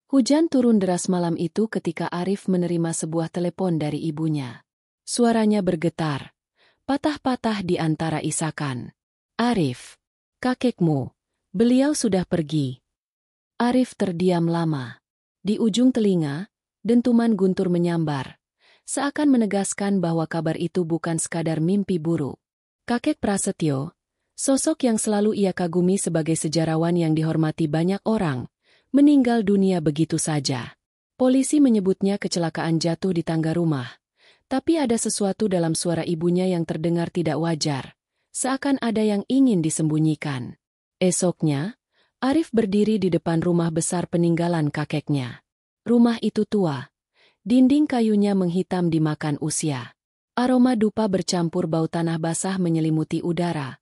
Hujan turun deras malam itu ketika Arif menerima sebuah telepon dari ibunya. Suaranya bergetar, patah-patah di antara isakan. "Arif, kakekmu, beliau sudah pergi." Arif terdiam lama. Di ujung telinga, dentuman guntur menyambar, seakan menegaskan bahwa kabar itu bukan sekadar mimpi buruk. Kakek Prasetyo, sosok yang selalu ia kagumi sebagai sejarawan yang dihormati banyak orang, meninggal dunia begitu saja. Polisi menyebutnya kecelakaan jatuh di tangga rumah. Tapi ada sesuatu dalam suara ibunya yang terdengar tidak wajar, seakan ada yang ingin disembunyikan. Esoknya, Arif berdiri di depan rumah besar peninggalan kakeknya. Rumah itu tua. Dinding kayunya menghitam dimakan usia. Aroma dupa bercampur bau tanah basah menyelimuti udara,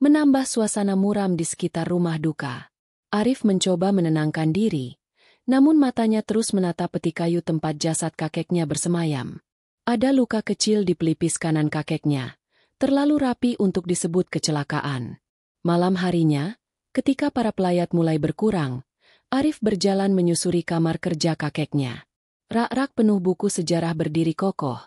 menambah suasana muram di sekitar rumah duka. Arif mencoba menenangkan diri, namun matanya terus menatap peti kayu tempat jasad kakeknya bersemayam. Ada luka kecil di pelipis kanan kakeknya, terlalu rapi untuk disebut kecelakaan. Malam harinya, ketika para pelayat mulai berkurang, Arif berjalan menyusuri kamar kerja kakeknya. Rak-rak penuh buku sejarah berdiri kokoh,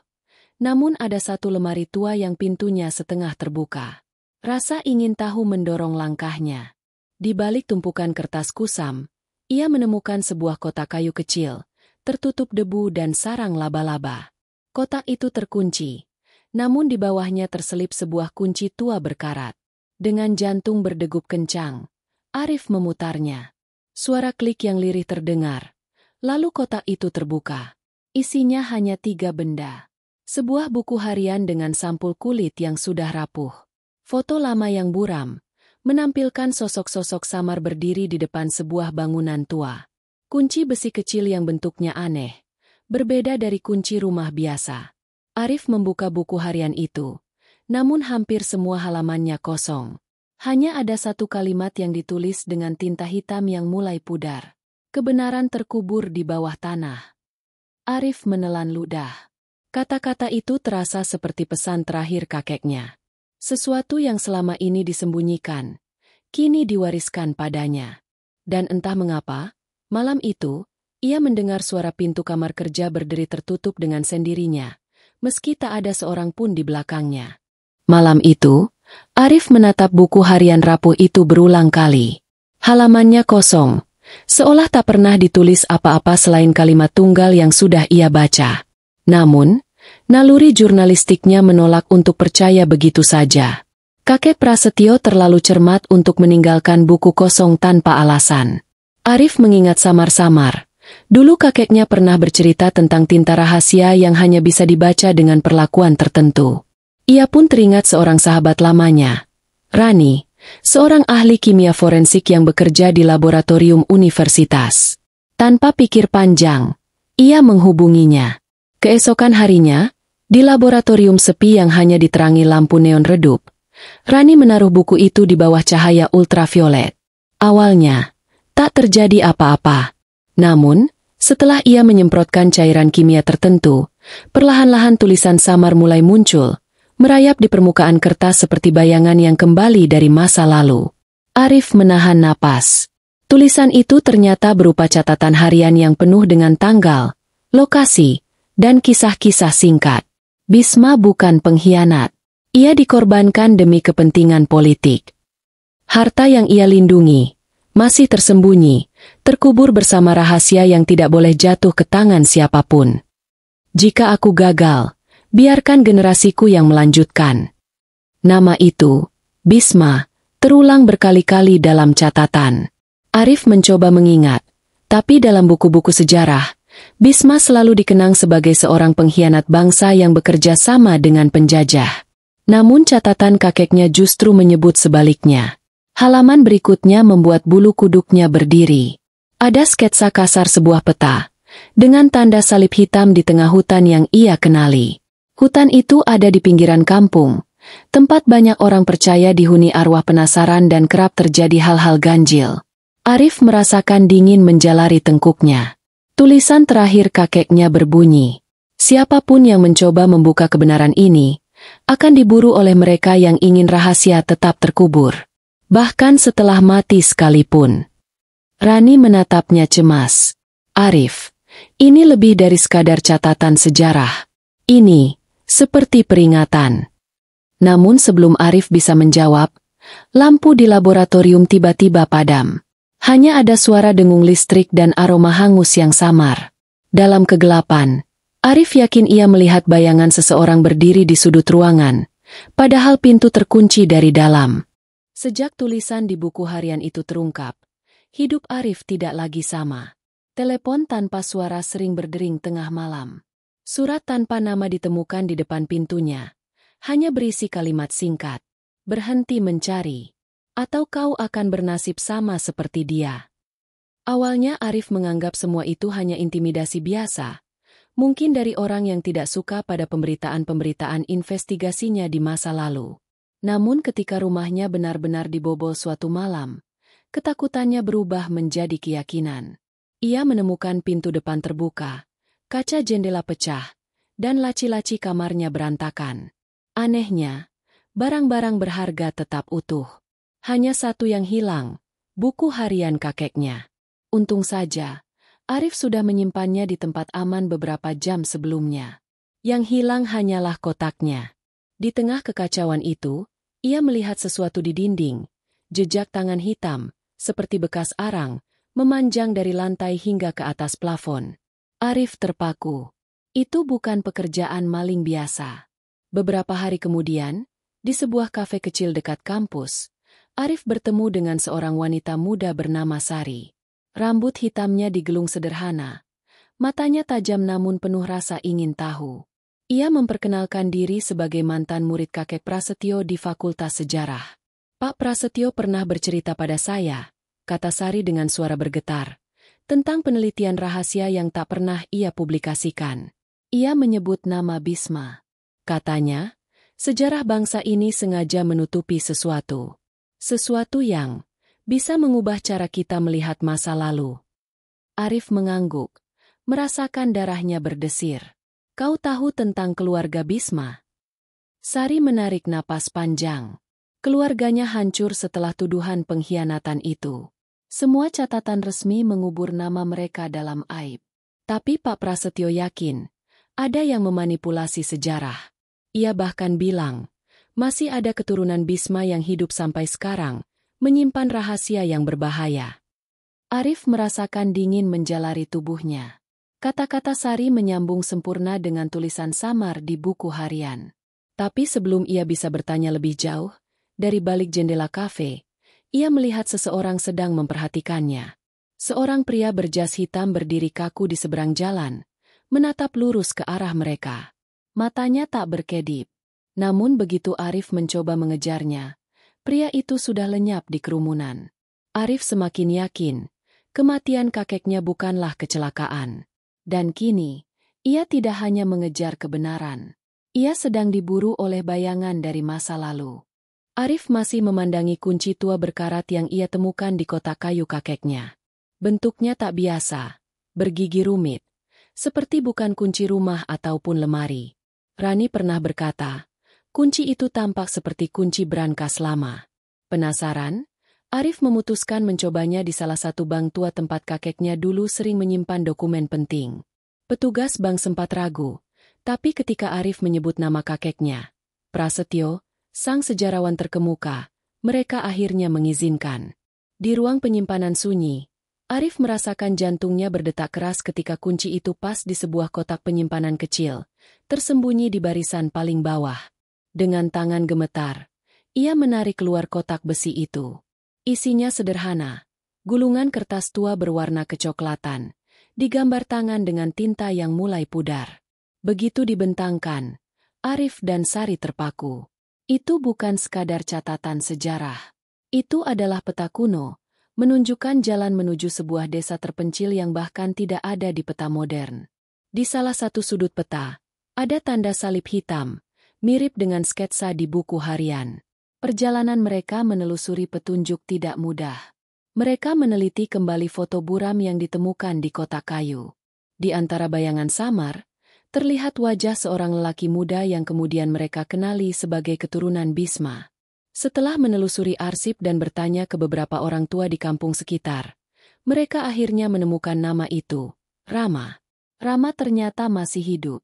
namun ada satu lemari tua yang pintunya setengah terbuka. Rasa ingin tahu mendorong langkahnya. Di balik tumpukan kertas kusam, ia menemukan sebuah kotak kayu kecil, tertutup debu dan sarang laba-laba. Kotak itu terkunci, namun di bawahnya terselip sebuah kunci tua berkarat. Dengan jantung berdegup kencang, Arif memutarnya. Suara klik yang lirih terdengar, lalu kotak itu terbuka. Isinya hanya 3 benda. Sebuah buku harian dengan sampul kulit yang sudah rapuh. Foto lama yang buram, menampilkan sosok-sosok samar berdiri di depan sebuah bangunan tua. Kunci besi kecil yang bentuknya aneh, berbeda dari kunci rumah biasa. Arif membuka buku harian itu, namun hampir semua halamannya kosong. Hanya ada satu kalimat yang ditulis dengan tinta hitam yang mulai pudar. Kebenaran terkubur di bawah tanah. Arif menelan ludah. Kata-kata itu terasa seperti pesan terakhir kakeknya. Sesuatu yang selama ini disembunyikan, kini diwariskan padanya. Dan entah mengapa, malam itu, ia mendengar suara pintu kamar kerja berdiri tertutup dengan sendirinya, meski tak ada seorang pun di belakangnya. Malam itu, Arif menatap buku harian rapuh itu berulang kali. Halamannya kosong, seolah tak pernah ditulis apa-apa selain kalimat tunggal yang sudah ia baca. Namun, naluri jurnalistiknya menolak untuk percaya begitu saja. Kakek Prasetyo terlalu cermat untuk meninggalkan buku kosong tanpa alasan. Arif mengingat samar-samar. Dulu kakeknya pernah bercerita tentang tinta rahasia yang hanya bisa dibaca dengan perlakuan tertentu. Ia pun teringat seorang sahabat lamanya, Rani, seorang ahli kimia forensik yang bekerja di laboratorium universitas. Tanpa pikir panjang, ia menghubunginya. Keesokan harinya, di laboratorium sepi yang hanya diterangi lampu neon redup, Rani menaruh buku itu di bawah cahaya ultraviolet. Awalnya, tak terjadi apa-apa. Namun, setelah ia menyemprotkan cairan kimia tertentu, perlahan-lahan tulisan samar mulai muncul, merayap di permukaan kertas seperti bayangan yang kembali dari masa lalu. Arif menahan napas. Tulisan itu ternyata berupa catatan harian yang penuh dengan tanggal, lokasi, dan kisah-kisah singkat. Bisma bukan pengkhianat. Ia dikorbankan demi kepentingan politik. Harta yang ia lindungi masih tersembunyi, terkubur bersama rahasia yang tidak boleh jatuh ke tangan siapapun. Jika aku gagal, biarkan generasiku yang melanjutkan. Nama itu, Bisma, terulang berkali-kali dalam catatan. Arif mencoba mengingat, tapi dalam buku-buku sejarah, Bisma selalu dikenang sebagai seorang pengkhianat bangsa yang bekerja sama dengan penjajah. Namun catatan kakeknya justru menyebut sebaliknya. Halaman berikutnya membuat bulu kuduknya berdiri. Ada sketsa kasar sebuah peta, dengan tanda salib hitam di tengah hutan yang ia kenali. Hutan itu ada di pinggiran kampung, tempat banyak orang percaya dihuni arwah penasaran dan kerap terjadi hal-hal ganjil. Arif merasakan dingin menjalari tengkuknya. Tulisan terakhir kakeknya berbunyi, "Siapapun yang mencoba membuka kebenaran ini, akan diburu oleh mereka yang ingin rahasia tetap terkubur. Bahkan setelah mati sekalipun." Rani menatapnya cemas. Arif, ini lebih dari sekadar catatan sejarah. Ini seperti peringatan. Namun sebelum Arif bisa menjawab, lampu di laboratorium tiba-tiba padam. Hanya ada suara dengung listrik dan aroma hangus yang samar. Dalam kegelapan, Arif yakin ia melihat bayangan seseorang berdiri di sudut ruangan, padahal pintu terkunci dari dalam. Sejak tulisan di buku harian itu terungkap, hidup Arif tidak lagi sama. Telepon tanpa suara sering berdering tengah malam. Surat tanpa nama ditemukan di depan pintunya. Hanya berisi kalimat singkat. Berhenti mencari. Atau kau akan bernasib sama seperti dia. Awalnya Arif menganggap semua itu hanya intimidasi biasa. Mungkin dari orang yang tidak suka pada pemberitaan-pemberitaan investigasinya di masa lalu. Namun ketika rumahnya benar-benar dibobol suatu malam, ketakutannya berubah menjadi keyakinan. Ia menemukan pintu depan terbuka, kaca jendela pecah, dan laci-laci kamarnya berantakan. Anehnya, barang-barang berharga tetap utuh. Hanya satu yang hilang, buku harian kakeknya. Untung saja, Arif sudah menyimpannya di tempat aman beberapa jam sebelumnya. Yang hilang hanyalah kotaknya. Di tengah kekacauan itu, ia melihat sesuatu di dinding, jejak tangan hitam, seperti bekas arang, memanjang dari lantai hingga ke atas plafon. Arif terpaku. Itu bukan pekerjaan maling biasa. Beberapa hari kemudian, di sebuah kafe kecil dekat kampus, Arif bertemu dengan seorang wanita muda bernama Sari. Rambut hitamnya digelung sederhana. Matanya tajam namun penuh rasa ingin tahu. Ia memperkenalkan diri sebagai mantan murid kakek Prasetyo di Fakultas Sejarah. Pak Prasetyo pernah bercerita pada saya, kata Sari dengan suara bergetar, tentang penelitian rahasia yang tak pernah ia publikasikan. Ia menyebut nama Bisma. Katanya, sejarah bangsa ini sengaja menutupi sesuatu. Sesuatu yang bisa mengubah cara kita melihat masa lalu. Arif mengangguk, merasakan darahnya berdesir. Kau tahu tentang keluarga Bisma? Sari menarik napas panjang. Keluarganya hancur setelah tuduhan pengkhianatan itu. Semua catatan resmi mengubur nama mereka dalam aib. Tapi Pak Prasetyo yakin, ada yang memanipulasi sejarah. Ia bahkan bilang, masih ada keturunan Bisma yang hidup sampai sekarang, menyimpan rahasia yang berbahaya. Arif merasakan dingin menjalari tubuhnya. Kata-kata Sari menyambung sempurna dengan tulisan samar di buku harian. Tapi sebelum ia bisa bertanya lebih jauh, dari balik jendela kafe, ia melihat seseorang sedang memperhatikannya. Seorang pria berjas hitam berdiri kaku di seberang jalan, menatap lurus ke arah mereka. Matanya tak berkedip. Namun begitu Arif mencoba mengejarnya, pria itu sudah lenyap di kerumunan. Arif semakin yakin, kematian kakeknya bukanlah kecelakaan. Dan kini, ia tidak hanya mengejar kebenaran. Ia sedang diburu oleh bayangan dari masa lalu. Arif masih memandangi kunci tua berkarat yang ia temukan di kotak kayu kakeknya. Bentuknya tak biasa, bergigi rumit, seperti bukan kunci rumah ataupun lemari. Rani pernah berkata, kunci itu tampak seperti kunci brankas lama. Penasaran? Arif memutuskan mencobanya di salah satu bank tua tempat kakeknya dulu sering menyimpan dokumen penting. Petugas bank sempat ragu, tapi ketika Arif menyebut nama kakeknya, Prasetyo, sang sejarawan terkemuka, mereka akhirnya mengizinkan. Di ruang penyimpanan sunyi, Arif merasakan jantungnya berdetak keras ketika kunci itu pas di sebuah kotak penyimpanan kecil, tersembunyi di barisan paling bawah. Dengan tangan gemetar, ia menarik keluar kotak besi itu. Isinya sederhana, gulungan kertas tua berwarna kecoklatan, digambar tangan dengan tinta yang mulai pudar. Begitu dibentangkan, Arif dan Sari terpaku. Itu bukan sekadar catatan sejarah. Itu adalah peta kuno, menunjukkan jalan menuju sebuah desa terpencil yang bahkan tidak ada di peta modern. Di salah satu sudut peta, ada tanda salib hitam, mirip dengan sketsa di buku harian. Perjalanan mereka menelusuri petunjuk tidak mudah. Mereka meneliti kembali foto buram yang ditemukan di kotak kayu. Di antara bayangan samar, terlihat wajah seorang lelaki muda yang kemudian mereka kenali sebagai keturunan Bisma. Setelah menelusuri arsip dan bertanya ke beberapa orang tua di kampung sekitar, mereka akhirnya menemukan nama itu, Rama. Rama ternyata masih hidup.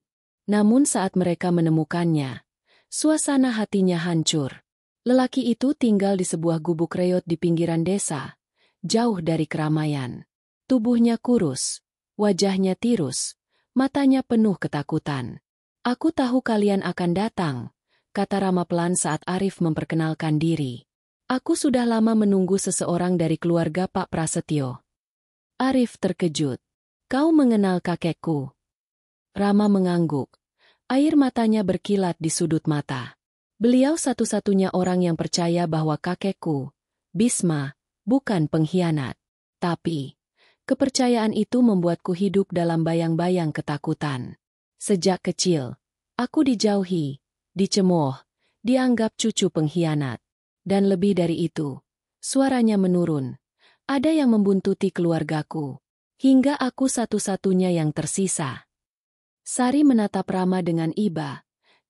Namun saat mereka menemukannya, suasana hatinya hancur. Lelaki itu tinggal di sebuah gubuk reot di pinggiran desa, jauh dari keramaian. Tubuhnya kurus, wajahnya tirus, matanya penuh ketakutan. "Aku tahu kalian akan datang," kata Rama pelan saat Arif memperkenalkan diri. "Aku sudah lama menunggu seseorang dari keluarga Pak Prasetyo." Arif terkejut. "Kau mengenal kakekku?" Rama mengangguk. Air matanya berkilat di sudut mata. Beliau satu-satunya orang yang percaya bahwa kakekku, Bisma, bukan pengkhianat. Tapi, kepercayaan itu membuatku hidup dalam bayang-bayang ketakutan. Sejak kecil, aku dijauhi, dicemooh, dianggap cucu pengkhianat. Dan lebih dari itu, suaranya menurun. Ada yang membuntuti keluargaku. Hingga aku satu-satunya yang tersisa. Sari menatap Rama dengan iba,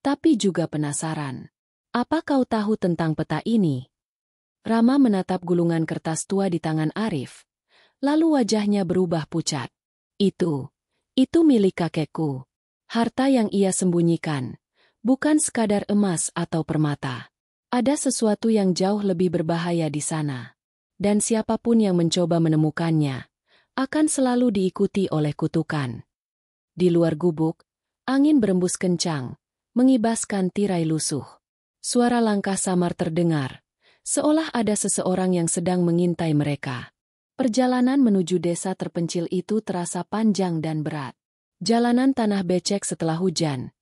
tapi juga penasaran. "Apa kau tahu tentang peta ini?" Rama menatap gulungan kertas tua di tangan Arif. Lalu wajahnya berubah pucat. Itu milik kakekku. Harta yang ia sembunyikan. Bukan sekadar emas atau permata. Ada sesuatu yang jauh lebih berbahaya di sana. Dan siapapun yang mencoba menemukannya, akan selalu diikuti oleh kutukan. Di luar gubuk, angin berembus kencang, mengibaskan tirai lusuh. Suara langkah samar terdengar, seolah ada seseorang yang sedang mengintai mereka. Perjalanan menuju desa terpencil itu terasa panjang dan berat. Jalanan tanah becek setelah hujan,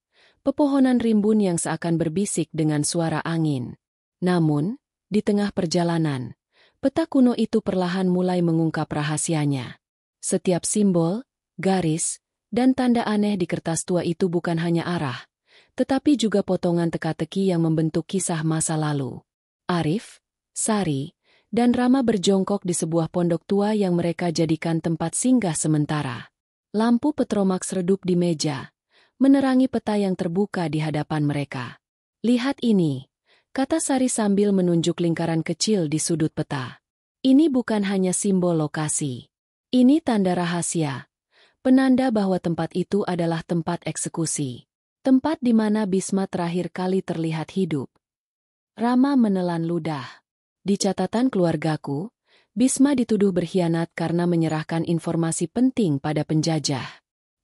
pepohonan rimbun yang seakan berbisik dengan suara angin. Namun, di tengah perjalanan, peta kuno itu perlahan mulai mengungkap rahasianya. Setiap simbol, garis, dan tanda aneh di kertas tua itu bukan hanya arah, tetapi juga potongan teka-teki yang membentuk kisah masa lalu. Arif, Sari, dan Rama berjongkok di sebuah pondok tua yang mereka jadikan tempat singgah sementara. Lampu petromaks redup di meja, menerangi peta yang terbuka di hadapan mereka. "Lihat ini," kata Sari sambil menunjuk lingkaran kecil di sudut peta. "Ini bukan hanya simbol lokasi. Ini tanda rahasia, penanda bahwa tempat itu adalah tempat eksekusi. Tempat di mana Bisma terakhir kali terlihat hidup." Rama menelan ludah. "Di catatan keluargaku, Bisma dituduh berkhianat karena menyerahkan informasi penting pada penjajah.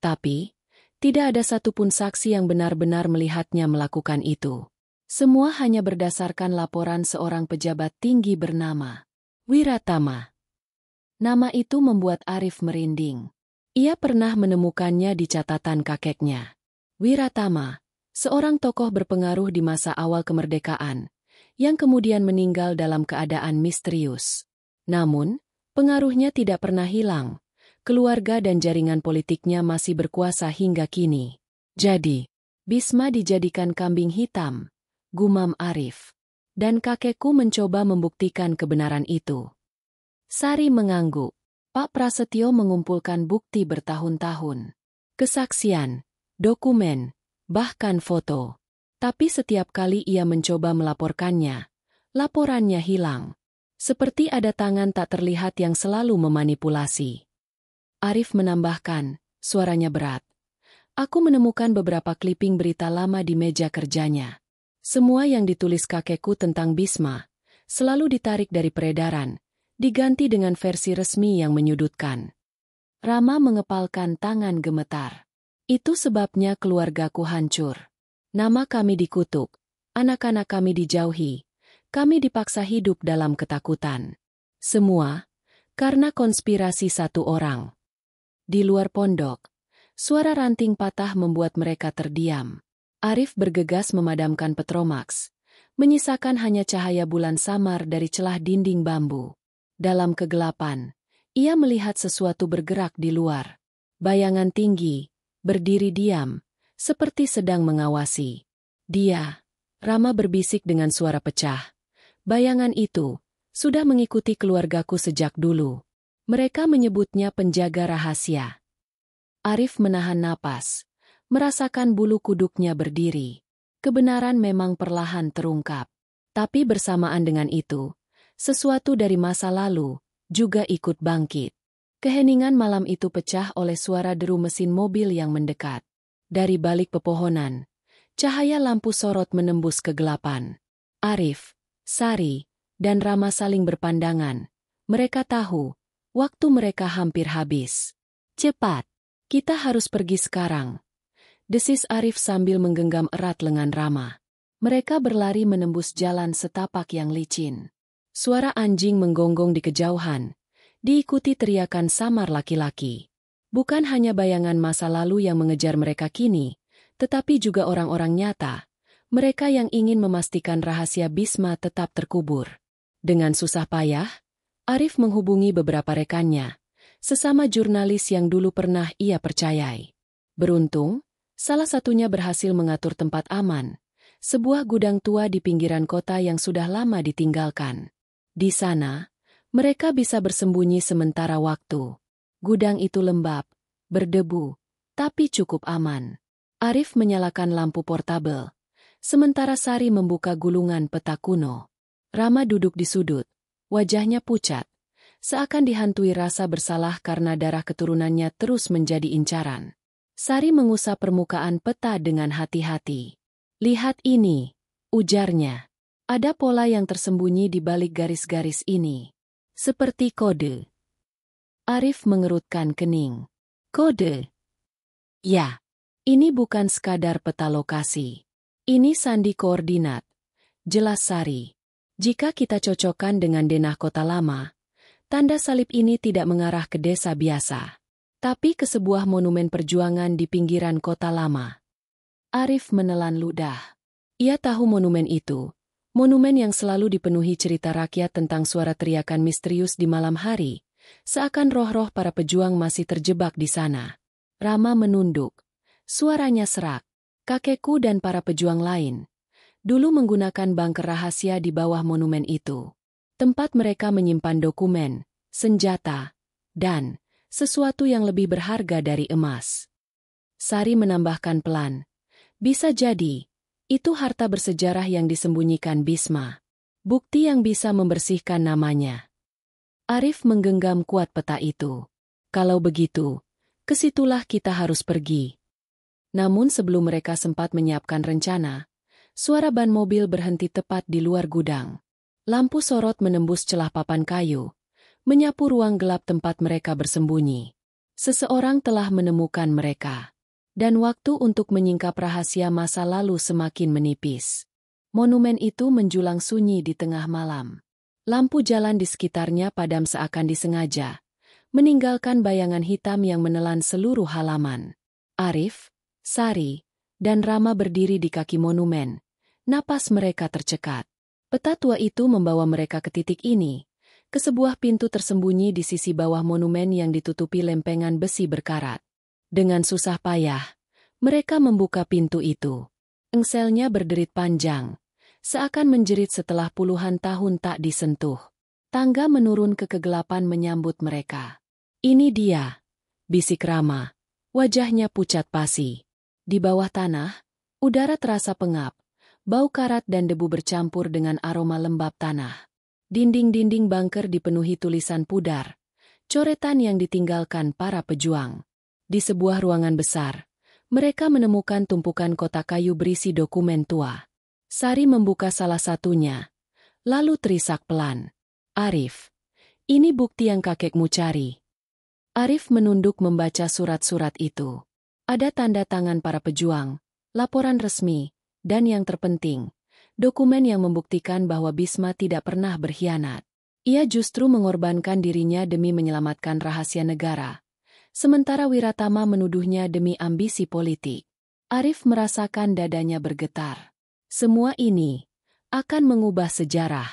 Tapi, tidak ada satupun saksi yang benar-benar melihatnya melakukan itu. Semua hanya berdasarkan laporan seorang pejabat tinggi bernama Wiratama." Nama itu membuat Arif merinding. Ia pernah menemukannya di catatan kakeknya. Wiratama, seorang tokoh berpengaruh di masa awal kemerdekaan, yang kemudian meninggal dalam keadaan misterius. Namun, pengaruhnya tidak pernah hilang. Keluarga dan jaringan politiknya masih berkuasa hingga kini. "Jadi, Bisma dijadikan kambing hitam," gumam Arif. "Dan kakekku mencoba membuktikan kebenaran itu." Sari mengangguk. "Pak Prasetyo mengumpulkan bukti bertahun-tahun. Kesaksian, dokumen, bahkan foto. Tapi setiap kali ia mencoba melaporkannya, laporannya hilang. Seperti ada tangan tak terlihat yang selalu memanipulasi." Arif menambahkan, suaranya berat. "Aku menemukan beberapa kliping berita lama di meja kerjanya. Semua yang ditulis kakekku tentang Bisma selalu ditarik dari peredaran, diganti dengan versi resmi yang menyudutkan." Rama mengepalkan tangan gemetar. "Itu sebabnya keluargaku hancur. Nama kami dikutuk, anak-anak kami dijauhi, kami dipaksa hidup dalam ketakutan. Semua karena konspirasi satu orang." Di luar pondok, suara ranting patah membuat mereka terdiam. Arif bergegas memadamkan petromaks, menyisakan hanya cahaya bulan samar dari celah dinding bambu. Dalam kegelapan, ia melihat sesuatu bergerak di luar. Bayangan tinggi, berdiri diam, seperti sedang mengawasi. "Dia," Rama berbisik dengan suara pecah. "Bayangan itu sudah mengikuti keluargaku sejak dulu. Mereka menyebutnya penjaga rahasia." Arif menahan napas, merasakan bulu kuduknya berdiri. Kebenaran memang perlahan terungkap. Tapi bersamaan dengan itu, sesuatu dari masa lalu juga ikut bangkit. Keheningan malam itu pecah oleh suara deru mesin mobil yang mendekat. Dari balik pepohonan, cahaya lampu sorot menembus kegelapan. Arif, Sari, dan Rama saling berpandangan. Mereka tahu, waktu mereka hampir habis. Cepat, kita harus pergi sekarang, desis Arif sambil menggenggam erat lengan Rama. Mereka berlari menembus jalan setapak yang licin. Suara anjing menggonggong di kejauhan, diikuti teriakan samar laki-laki. Bukan hanya bayangan masa lalu yang mengejar mereka kini, tetapi juga orang-orang nyata, mereka yang ingin memastikan rahasia Bisma tetap terkubur. Dengan susah payah, Arif menghubungi beberapa rekannya, sesama jurnalis yang dulu pernah ia percayai. Beruntung, salah satunya berhasil mengatur tempat aman, sebuah gudang tua di pinggiran kota yang sudah lama ditinggalkan. Di sana, mereka bisa bersembunyi sementara waktu. Gudang itu lembab, berdebu, tapi cukup aman. Arif menyalakan lampu portabel, sementara Sari membuka gulungan peta kuno. Rama duduk di sudut, wajahnya pucat, seakan dihantui rasa bersalah karena darah keturunannya terus menjadi incaran. Sari mengusap permukaan peta dengan hati-hati. "Lihat ini," ujarnya. "Ada pola yang tersembunyi di balik garis-garis ini. Seperti kode." Arif mengerutkan kening. "Kode?" "Ya, ini bukan sekadar peta lokasi. Ini sandi koordinat," jelas Sari. "Jika kita cocokkan dengan denah kota lama, tanda salib ini tidak mengarah ke desa biasa, tapi ke sebuah monumen perjuangan di pinggiran kota lama." Arif menelan ludah. Ia tahu monumen itu, monumen yang selalu dipenuhi cerita rakyat tentang suara teriakan misterius di malam hari, seakan roh-roh para pejuang masih terjebak di sana. Rama menunduk. Suaranya serak. "Kakekku dan para pejuang lain dulu menggunakan bunker rahasia di bawah monumen itu. Tempat mereka menyimpan dokumen, senjata, dan sesuatu yang lebih berharga dari emas." Sari menambahkan pelan. "Bisa jadi, itu harta bersejarah yang disembunyikan Bisma. Bukti yang bisa membersihkan namanya." Arif menggenggam kuat peta itu. "Kalau begitu, kesitulah kita harus pergi." Namun sebelum mereka sempat menyiapkan rencana, suara ban mobil berhenti tepat di luar gudang. Lampu sorot menembus celah papan kayu, menyapu ruang gelap tempat mereka bersembunyi. Seseorang telah menemukan mereka. Dan waktu untuk menyingkap rahasia masa lalu semakin menipis. Monumen itu menjulang sunyi di tengah malam. Lampu jalan di sekitarnya padam seakan disengaja, meninggalkan bayangan hitam yang menelan seluruh halaman. Arif, Sari, dan Rama berdiri di kaki monumen. Napas mereka tercekat. Peta tua itu membawa mereka ke titik ini, ke sebuah pintu tersembunyi di sisi bawah monumen yang ditutupi lempengan besi berkarat. Dengan susah payah, mereka membuka pintu itu. Engselnya berderit panjang, seakan menjerit setelah puluhan tahun tak disentuh. Tangga menurun ke kegelapan menyambut mereka. "Ini dia," bisik Rama. Wajahnya pucat pasi. Di bawah tanah, udara terasa pengap, bau karat dan debu bercampur dengan aroma lembab tanah. Dinding-dinding bunker dipenuhi tulisan pudar, coretan yang ditinggalkan para pejuang. Di sebuah ruangan besar, mereka menemukan tumpukan kotak kayu berisi dokumen tua. Sari membuka salah satunya, lalu terisak pelan. "Arif, ini bukti yang kakekmu cari." Arif menunduk membaca surat-surat itu. Ada tanda tangan para pejuang, laporan resmi, dan yang terpenting, dokumen yang membuktikan bahwa Bisma tidak pernah berkhianat. Ia justru mengorbankan dirinya demi menyelamatkan rahasia negara. Sementara Wiratama menuduhnya demi ambisi politik. Arif merasakan dadanya bergetar. Semua ini akan mengubah sejarah.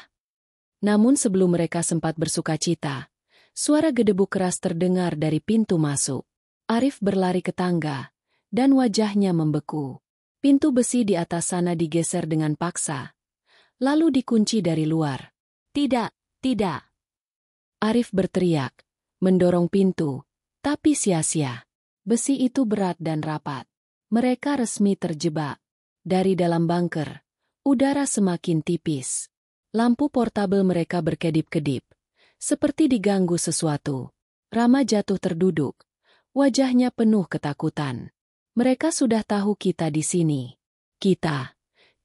Namun sebelum mereka sempat bersukacita, suara gedebuk keras terdengar dari pintu masuk. Arif berlari ke tangga, dan wajahnya membeku. Pintu besi di atas sana digeser dengan paksa, lalu dikunci dari luar. "Tidak, tidak!" Arif berteriak, mendorong pintu. Tapi sia-sia. Besi itu berat dan rapat. Mereka resmi terjebak. Dari dalam bunker, udara semakin tipis. Lampu portabel mereka berkedip-kedip, seperti diganggu sesuatu. Rama jatuh terduduk. Wajahnya penuh ketakutan. Mereka sudah tahu kita di sini. Kita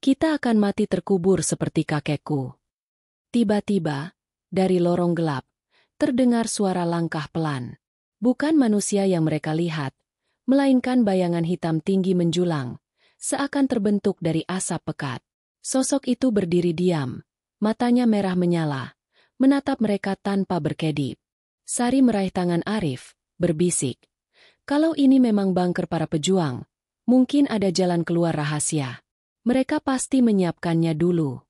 akan mati terkubur seperti kakekku. Tiba-tiba, dari lorong gelap, terdengar suara langkah pelan. Bukan manusia yang mereka lihat, melainkan bayangan hitam tinggi menjulang, seakan terbentuk dari asap pekat. Sosok itu berdiri diam, matanya merah menyala, menatap mereka tanpa berkedip. Sari meraih tangan Arif, berbisik. Kalau ini memang bunker para pejuang, mungkin ada jalan keluar rahasia. Mereka pasti menyiapkannya dulu.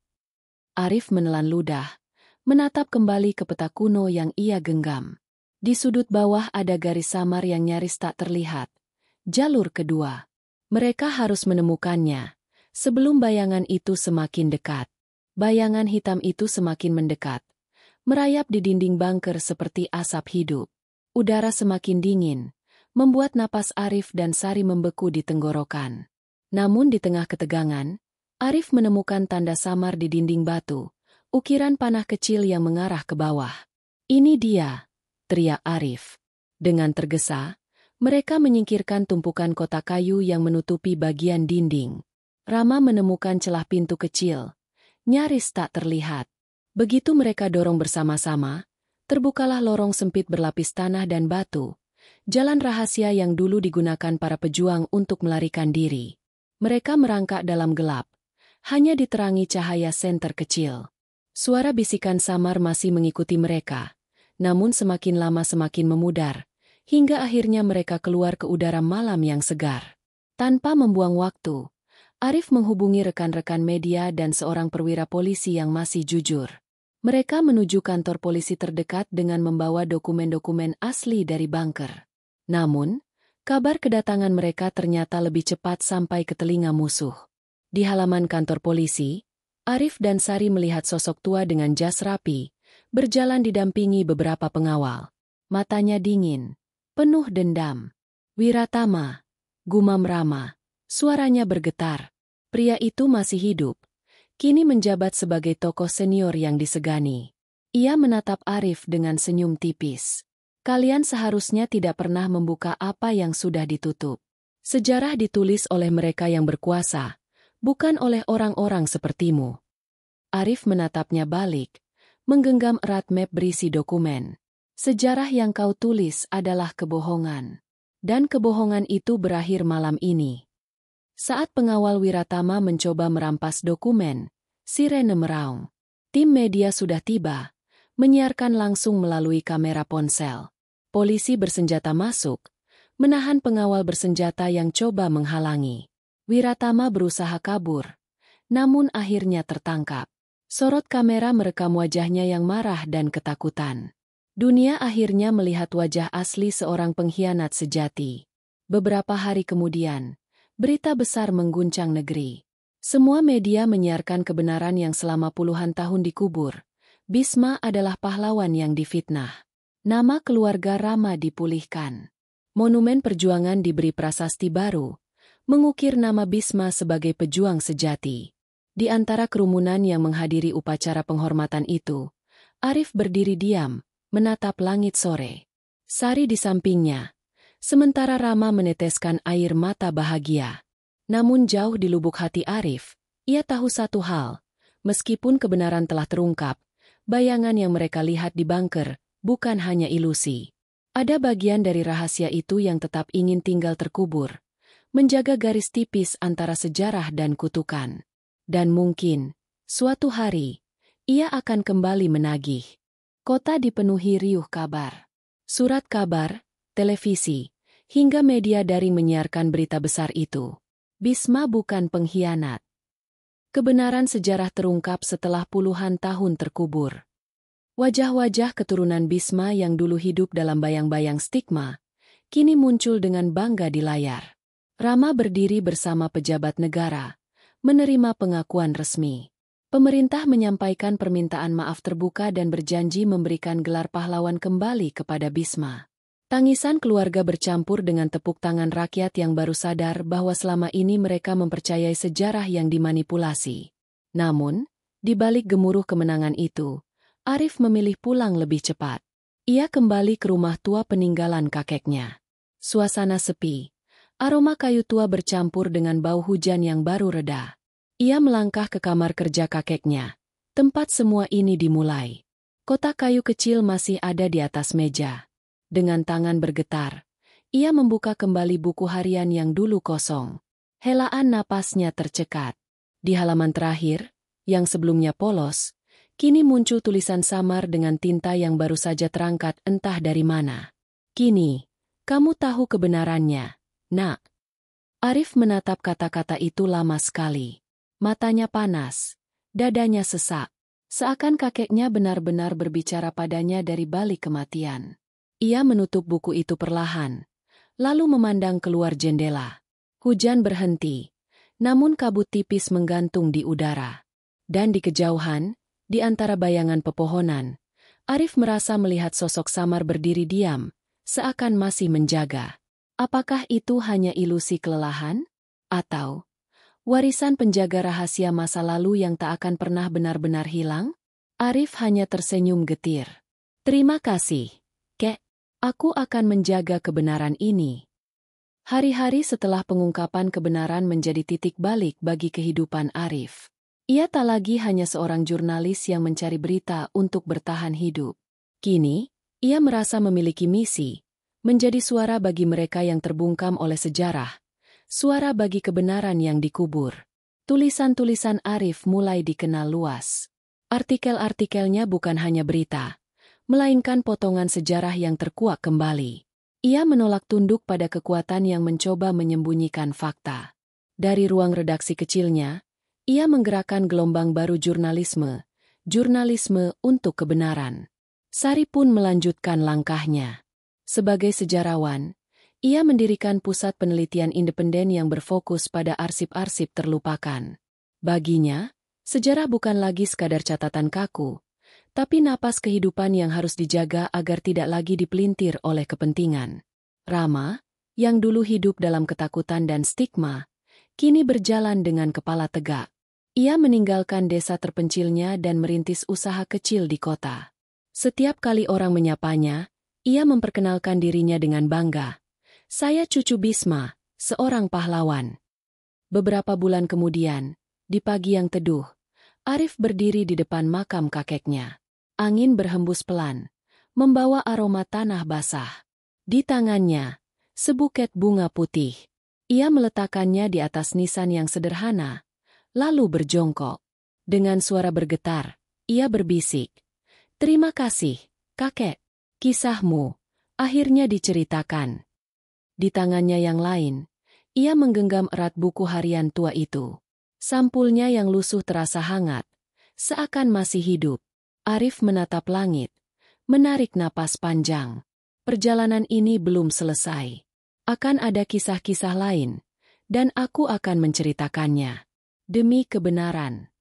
Arif menelan ludah, menatap kembali ke peta kuno yang ia genggam. Di sudut bawah ada garis samar yang nyaris tak terlihat. Jalur kedua. Mereka harus menemukannya, sebelum bayangan itu semakin dekat. Bayangan hitam itu semakin mendekat, merayap di dinding bunker seperti asap hidup. Udara semakin dingin, membuat napas Arif dan Sari membeku di tenggorokan. Namun di tengah ketegangan, Arif menemukan tanda samar di dinding batu, ukiran panah kecil yang mengarah ke bawah. "Ini dia!" teriak Arif. Dengan tergesa, mereka menyingkirkan tumpukan kotak kayu yang menutupi bagian dinding. Rama menemukan celah pintu kecil, nyaris tak terlihat. Begitu mereka dorong bersama-sama, terbukalah lorong sempit berlapis tanah dan batu. Jalan rahasia yang dulu digunakan para pejuang untuk melarikan diri. Mereka merangkak dalam gelap, hanya diterangi cahaya senter kecil. Suara bisikan samar masih mengikuti mereka, namun semakin lama semakin memudar, hingga akhirnya mereka keluar ke udara malam yang segar. Tanpa membuang waktu, Arif menghubungi rekan-rekan media dan seorang perwira polisi yang masih jujur. Mereka menuju kantor polisi terdekat dengan membawa dokumen-dokumen asli dari bunker. Namun, kabar kedatangan mereka ternyata lebih cepat sampai ke telinga musuh. Di halaman kantor polisi, Arif dan Sari melihat sosok tua dengan jas rapi, berjalan didampingi beberapa pengawal. Matanya dingin, penuh dendam. "Wiratama," gumam Rama. Suaranya bergetar. Pria itu masih hidup. Kini menjabat sebagai tokoh senior yang disegani. Ia menatap Arif dengan senyum tipis. "Kalian seharusnya tidak pernah membuka apa yang sudah ditutup. Sejarah ditulis oleh mereka yang berkuasa, bukan oleh orang-orang sepertimu." Arif menatapnya balik, menggenggam erat map berisi dokumen. "Sejarah yang kau tulis adalah kebohongan. Dan kebohongan itu berakhir malam ini." Saat pengawal Wiratama mencoba merampas dokumen, sirene meraung. Tim media sudah tiba, menyiarkan langsung melalui kamera ponsel. Polisi bersenjata masuk, menahan pengawal bersenjata yang coba menghalangi. Wiratama berusaha kabur, namun akhirnya tertangkap. Sorot kamera merekam wajahnya yang marah dan ketakutan. Dunia akhirnya melihat wajah asli seorang pengkhianat sejati. Beberapa hari kemudian, berita besar mengguncang negeri. Semua media menyiarkan kebenaran yang selama puluhan tahun dikubur. Bisma adalah pahlawan yang difitnah. Nama keluarga Rama dipulihkan. Monumen perjuangan diberi prasasti baru, mengukir nama Bisma sebagai pejuang sejati. Di antara kerumunan yang menghadiri upacara penghormatan itu, Arif berdiri diam, menatap langit sore. Sari di sampingnya. Sementara Rama meneteskan air mata bahagia. Namun jauh di lubuk hati Arif, ia tahu satu hal. Meskipun kebenaran telah terungkap, bayangan yang mereka lihat di bunker bukan hanya ilusi. Ada bagian dari rahasia itu yang tetap ingin tinggal terkubur, menjaga garis tipis antara sejarah dan kutukan. Dan mungkin, suatu hari, ia akan kembali menagih. Kota dipenuhi riuh kabar. Surat kabar, televisi, hingga media daring menyiarkan berita besar itu. Bisma bukan pengkhianat. Kebenaran sejarah terungkap setelah puluhan tahun terkubur. Wajah-wajah keturunan Bisma yang dulu hidup dalam bayang-bayang stigma, kini muncul dengan bangga di layar. Rama berdiri bersama pejabat negara, menerima pengakuan resmi. Pemerintah menyampaikan permintaan maaf terbuka dan berjanji memberikan gelar pahlawan kembali kepada Bisma. Tangisan keluarga bercampur dengan tepuk tangan rakyat yang baru sadar bahwa selama ini mereka mempercayai sejarah yang dimanipulasi. Namun, di balik gemuruh kemenangan itu, Arif memilih pulang lebih cepat. Ia kembali ke rumah tua peninggalan kakeknya. Suasana sepi. Aroma kayu tua bercampur dengan bau hujan yang baru reda. Ia melangkah ke kamar kerja kakeknya. Tempat semua ini dimulai. Kotak kayu kecil masih ada di atas meja. Dengan tangan bergetar, ia membuka kembali buku harian yang dulu kosong. Helaan napasnya tercekat. Di halaman terakhir, yang sebelumnya polos, kini muncul tulisan samar dengan tinta yang baru saja terangkat entah dari mana. Kini, kamu tahu kebenarannya, nak. Arif menatap kata-kata itu lama sekali. Matanya panas, dadanya sesak. Seakan kakeknya benar-benar berbicara padanya dari balik kematian. Ia menutup buku itu perlahan, lalu memandang keluar jendela. Hujan berhenti, namun kabut tipis menggantung di udara. Dan di kejauhan, di antara bayangan pepohonan, Arif merasa melihat sosok samar berdiri diam, seakan masih menjaga. Apakah itu hanya ilusi kelelahan? Atau warisan penjaga rahasia masa lalu yang tak akan pernah benar-benar hilang? Arif hanya tersenyum getir. Terima kasih, Kek. Aku akan menjaga kebenaran ini. Hari-hari setelah pengungkapan kebenaran menjadi titik balik bagi kehidupan Arif. Ia tak lagi hanya seorang jurnalis yang mencari berita untuk bertahan hidup. Kini, ia merasa memiliki misi, menjadi suara bagi mereka yang terbungkam oleh sejarah, suara bagi kebenaran yang dikubur. Tulisan-tulisan Arif mulai dikenal luas. Artikel-artikelnya bukan hanya berita, melainkan potongan sejarah yang terkuak kembali. Ia menolak tunduk pada kekuatan yang mencoba menyembunyikan fakta. Dari ruang redaksi kecilnya, ia menggerakkan gelombang baru jurnalisme untuk kebenaran. Sari pun melanjutkan langkahnya. Sebagai sejarawan, ia mendirikan pusat penelitian independen yang berfokus pada arsip-arsip terlupakan. Baginya, sejarah bukan lagi sekadar catatan kaku, tapi napas kehidupan yang harus dijaga agar tidak lagi dipelintir oleh kepentingan. Rama, yang dulu hidup dalam ketakutan dan stigma, kini berjalan dengan kepala tegak. Ia meninggalkan desa terpencilnya dan merintis usaha kecil di kota. Setiap kali orang menyapanya, ia memperkenalkan dirinya dengan bangga. Saya cucu Bisma, seorang pahlawan. Beberapa bulan kemudian, di pagi yang teduh, Arif berdiri di depan makam kakeknya. Angin berhembus pelan, membawa aroma tanah basah. Di tangannya, sebuket bunga putih. Ia meletakkannya di atas nisan yang sederhana, lalu berjongkok. Dengan suara bergetar, ia berbisik. Terima kasih, kakek. Kisahmu akhirnya diceritakan. Di tangannya yang lain, ia menggenggam erat buku harian tua itu. Sampulnya yang lusuh terasa hangat, seakan masih hidup. Arif menatap langit, menarik napas panjang. Perjalanan ini belum selesai. Akan ada kisah-kisah lain, dan aku akan menceritakannya. Demi kebenaran.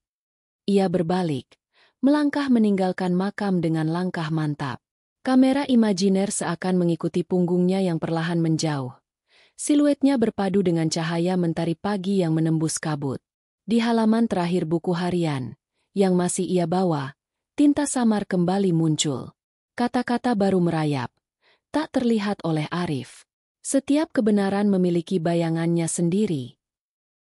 Ia berbalik, melangkah meninggalkan makam dengan langkah mantap. Kamera imajiner seakan mengikuti punggungnya yang perlahan menjauh. Siluetnya berpadu dengan cahaya mentari pagi yang menembus kabut. Di halaman terakhir buku harian, yang masih ia bawa, tinta samar kembali muncul. Kata-kata baru merayap, tak terlihat oleh Arif. Setiap kebenaran memiliki bayangannya sendiri.